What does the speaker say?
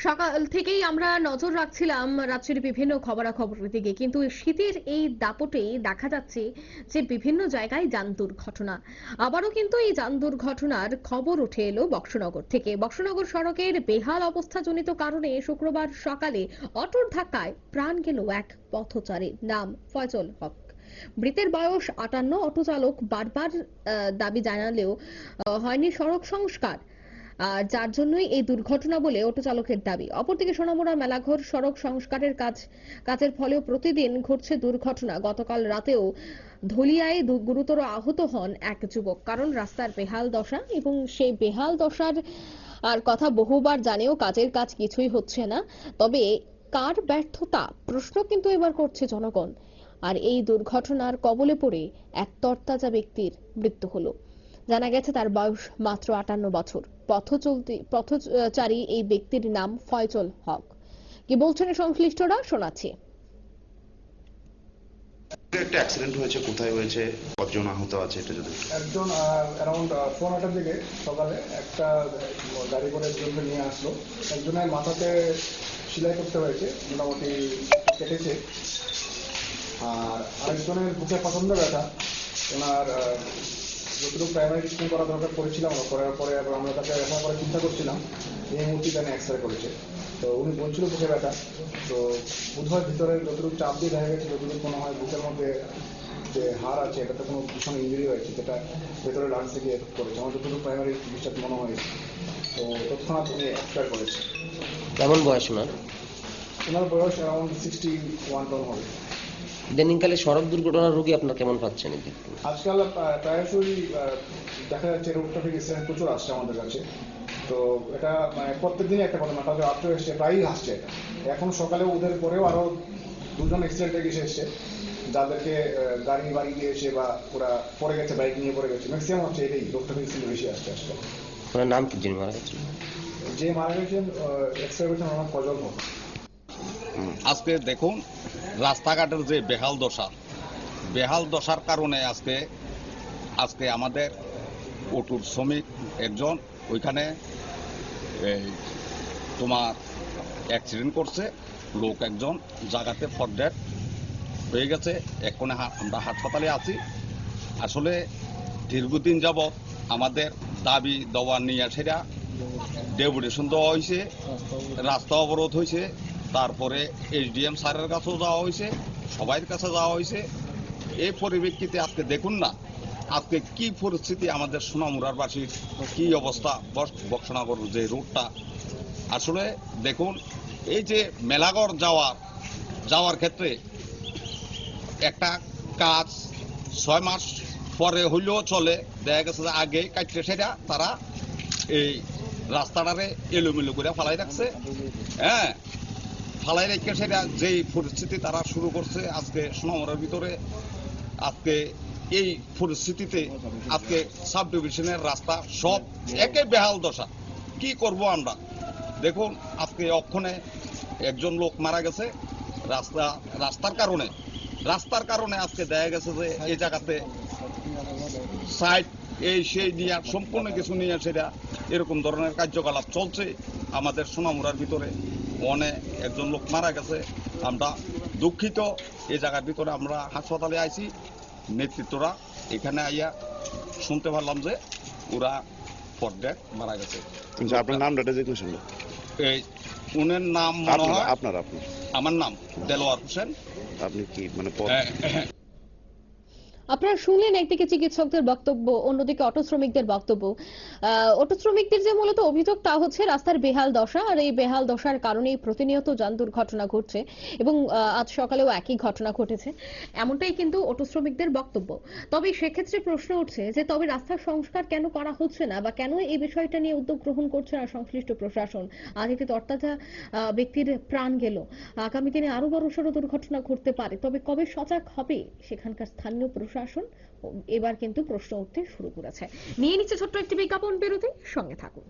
সকাল থেকেই আমরা নজর রাখছিলাম রাজ্যের বিভিন্ন খবরাখবরের দিকে, কিন্তু শীতের এই দাপটেই দেখা যাচ্ছে যে বিভিন্ন জায়গায় যান দুর্ঘটনা। আবারও কিন্তু এই যান দুর্ঘটনার খবর উঠে এলো বক্সনগর থেকে। বক্সনগর সড়কের বেহাল অবস্থাজনিত কারণে শুক্রবার সকালে অটোর ধাক্কায় প্রাণ গেল এক পথচারীর, নাম ফয়জল হক। মৃতের বয়স 58। অটো চালক বারবার দাবি জানালেও হয়নি সড়ক সংস্কার, যার জন্যই এই দুর্ঘটনা বলে অটো চালকের দাবি। অপরদিকে সোনামুড়া মেলাঘর সড়ক সংস্কারের কাজের ফলেও প্রতিদিন ঘটছে দুর্ঘটনা। গতকাল রাতেও ধুলিয়ায় গুরুতর আহত হন এক যুবক, কারণ রাস্তার বেহাল দশা। এবং সেই বেহাল দশার আর কথা বহুবার জানেও কাজের কাজ কিছুই হচ্ছে না। তবে কার ব্যর্থতা, প্রশ্ন কিন্তু এবার করছে জনগণ। আর এই দুর্ঘটনার কবলে পড়ে এক তরতাজা ব্যক্তির মৃত্যু হলো। জানা গেছে তার বয়স মাত্র 58 বছর। পথচারী এই ব্যক্তির নাম ফয়জল হক। কি বলছেন সংশ্লিষ্টরা, শোনাচ্ছি। একটা অ্যাক্সিডেন্ট হয়েছে, কোথায় হয়েছে, কতজন আহত আছে এটা যদি একজন অ্যারাউন্ড 4:30টার দিকে সকালে একটা গাড়ি করে একজনকে নিয়ে আসলো। একজনের মাথাতে সেলাই করতে হয়েছে, মোটামুটি কেটেছে। আর আরেকজনের বুকে প্রচন্ড ব্যথা। ওনার যতটুকু প্রাইমারি ট্রিটমেন্ট করা দরকার করেছিলাম, করার পরে আমরা তাকে রেফার করে চিন্তা করছিলাম। এই মুহূর্তে তাকে এক্সরে করেছে, তো উনি বলছিল বুকে ব্যথা। তো বোধহয় ভিতরে যতটুকু চাপ দিয়ে দেখা গেছে, যতটুকু মনে হয় বুকের মধ্যে যে হাড় আছে এটাতে কোনো ভীষণ ইঞ্জুরি হয়েছে, যেটা ভেতরে লাংসে গিয়ে এফেক্ট করেছে। আমার যতটুকু প্রাইমারি চিকিৎসা মনে হয়েছে, তো তৎক্ষণাৎ উনি এক্সপায়ার করেছে। কেমন বয়স ওনার? ওনার বয়স অ্যারাউন্ড 61 টন হবে। ইদানিংকালে সড়ক দুর্ঘটনার রোগী আপনার কেমন পাচ্ছেন? আজকাল প্রায়শই দেখা যাচ্ছে রোড ট্রাফিক অ্যাক্সিডেন্ট প্রচুর আসছে আমাদের কাছে। তো এটা মানে প্রত্যেকদিনই একটা ঘটনা, তাদের রাত্রে এসছে, প্রায়ই আসছে এটা। এখন সকালে ওদের পরেও আরো দুজন অ্যাক্সিডেন্টে গেছে এসছে, যাদেরকে গাড়ি বাড়ি দিয়েছে বা ওরা পড়ে গেছে, বাইক নিয়ে পড়ে গেছে। ম্যাক্সিমাম হচ্ছে এটাই, রোড ট্রাফিক অ্যাক্সিডেন্ট বেশি আসছে আজকাল। ওনার নাম কি, যিনি মারা গেছেন? যে মারা গেছেন এক্সপায়ার করেছেন ওনার ফয়জল হক। আজকে দেখুন রাস্তাঘাটের যে বেহাল দশার কারণে আজকে আমাদের অটোর শ্রমিক একজন ওইখানে তোমার অ্যাক্সিডেন্ট করছে। লোক একজন জায়গাতে ফরডেড হয়ে গেছে। এখন আমরা হাসপাতালে আছি। আসলে দীর্ঘদিন যাবৎ আমাদের দাবি দেওয়া নিয়ে সেটা ডেপুটেশন দেওয়া হয়েছে, রাস্তা অবরোধ হয়েছে, তারপরে এসডিএম স্যারের কাছেও যাওয়া হয়েছে, সবাইয়ের কাছে যাওয়া হয়েছে। এই পরিপ্রেক্ষিতে আজকে দেখুন না আজকে কি পরিস্থিতি, আমাদের সোনামুড়ার বাসীর কি অবস্থা। বক্সনগর যে রোডটা, আসলে দেখুন এই যে মেলাঘর যাওয়ার ক্ষেত্রে একটা কাজ 6 মাস পরে হইলেও চলে, দেখা গেছে যে আগে কাটতে সেটা তারা এই রাস্তাটারে এলোমেলো করে ফালাই রাখছে। হ্যাঁ, ফালাই রেখে সেটা যেই পরিস্থিতি তারা শুরু করছে আজকে সোনামুড়ার ভিতরে। আজকে এই পরিস্থিতিতে আজকে সাব ডিভিশনের রাস্তা সব একে বেহাল দশা। কি করব আমরা? দেখুন আজকে অক্ষণে একজন লোক মারা গেছে রাস্তার কারণে আজকে দেখা গেছে যে এই জায়গাতে সাইড এই সেই নিয়ে সম্পূর্ণ কিছু নিয়ে সেটা এরকম ধরনের কার্যকলাপ চলছে আমাদের সোনামুড়ার ভিতরে। অনেক একজন লোক মারা গেছে, আমরা দুঃখিত। এই জায়গার ভিতরে আমরা হাসপাতালে আইছি, নেতৃত্বরা এখানে আইয়া শুনতে পারলাম যে ওরা ফরডেড মারা গেছে। আপনার নামটা এই উনার নাম মনে হয় আপনার আমার নাম দেলোয়ার হোসেন। আপনি কি মানে আপনারা শুনলেন একদিকে চিকিৎসকদের বক্তব্য, অন্যদিকে অটো শ্রমিকদের বক্তব্য। অটো শ্রমিকদের যে মূলত অভিযোগ তা হচ্ছে রাস্তার বেহাল দশা, আর এই বেহাল দশার কারণেই প্রতিনিয়ত যান দুর্ঘটনা ঘটছে। এবং আজ সকালেও একই ঘটনা ঘটেছে, এমনটাই কিন্তু অটো শ্রমিকদের বক্তব্য। তবে সেক্ষেত্রে প্রশ্ন উঠছে যে তবে রাস্তার সংস্কার কেন করা হচ্ছে না, বা কেন এই বিষয়টা নিয়ে উদ্যোগ গ্রহণ করছে না সংশ্লিষ্ট প্রশাসন। আজ একটি তরতাজা ব্যক্তির প্রাণ গেল, আগামী দিনে আরো বড়সড় দুর্ঘটনা ঘটতে পারে। তবে কবে সজাগ হবে সেখানকার স্থানীয় প্রশাসন, এবার কিন্তু প্রশ্ন উঠতে শুরু করেছে। নিয়ে নিচ্ছে ছোট্ট একটি বিজ্ঞাপন বিরতি, সঙ্গে থাকুন।